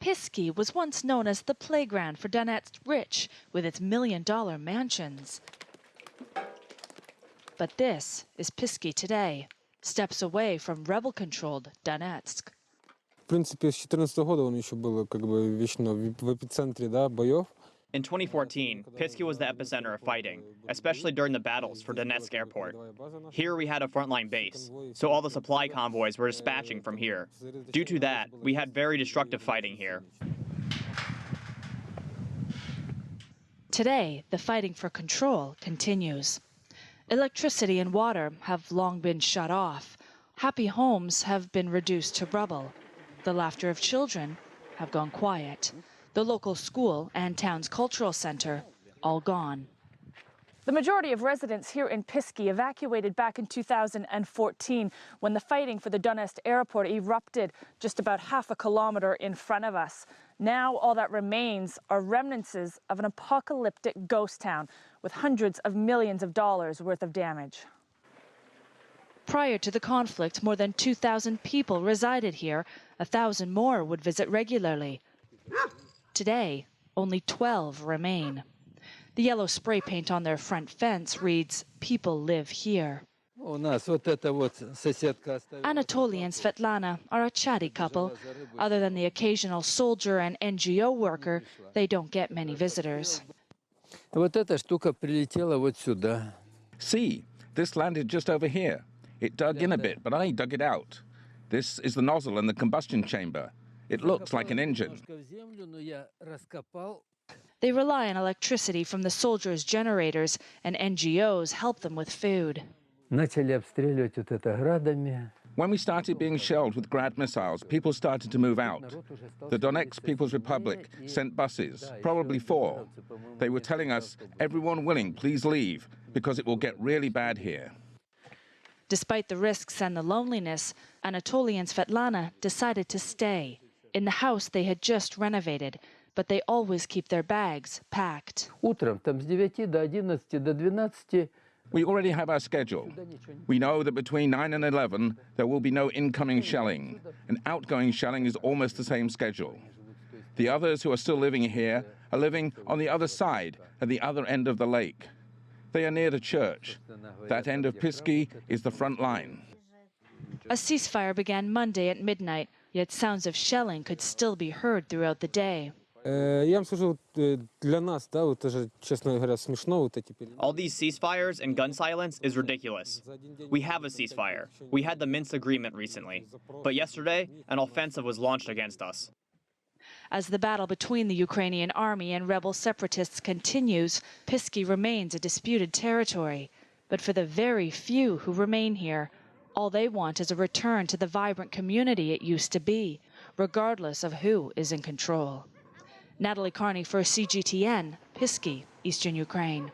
Pisky was once known as the playground for Donetsk's rich, with its million-dollar mansions. But this is Pisky today, steps away from rebel-controlled Donetsk. В принципе, с 2014 года он еще был вечно в эпицентре, боев. In 2014, Pisky was the epicenter of fighting, especially during the battles for Donetsk airport. Here we had a frontline base, so all the supply convoys were dispatching from here. Due to that, we had very destructive fighting here. Today, the fighting for control continues. Electricity and water have long been shut off. Happy homes have been reduced to rubble. The laughter of children have gone quiet. The local school and town's cultural center, all gone. The majority of residents here in Pisky evacuated back in 2014 when the fighting for the Donetsk airport erupted just about half a kilometer in front of us. Now all that remains are remnants of an apocalyptic ghost town with hundreds of millions of dollars worth of damage. Prior to the conflict, more than 2,000 people resided here. 1,000 more would visit regularly. Today, only 12 remain. The yellow spray paint on their front fence reads, "People live here." Anatoly and Svetlana are a chatty couple. Other than the occasional soldier and NGO worker, they don't get many visitors. See, this landed just over here. It dug in a bit, but I dug it out. This is the nozzle in the combustion chamber. It looks like an engine. They rely on electricity from the soldiers' generators, and NGOs help them with food. When we started being shelled with Grad missiles, people started to move out. The Donetsk People's Republic sent buses, probably 4. They were telling us, everyone willing, please leave, because it will get really bad here. Despite the risks and the loneliness, Anatoly and Svetlana decided to stay in the house they had just renovated, but they always keep their bags packed. We already have our schedule. We know that between 9 and 11, there will be no incoming shelling, and outgoing shelling is almost the same schedule. The others who are still living here are living on the other side, at the other end of the lake. They are near the church. That end of Pisky is the front line. A ceasefire began Monday at midnight, yet sounds of shelling could still be heard throughout the day. All these ceasefires and gun silence is ridiculous. We have a ceasefire. We had the Minsk agreement recently. But yesterday, an offensive was launched against us. As the battle between the Ukrainian army and rebel separatists continues, Pisky remains a disputed territory. But for the very few who remain here, all they want is a return to the vibrant community it used to be, regardless of who is in control. Natalie Carney for CGTN, Pisky, Eastern Ukraine.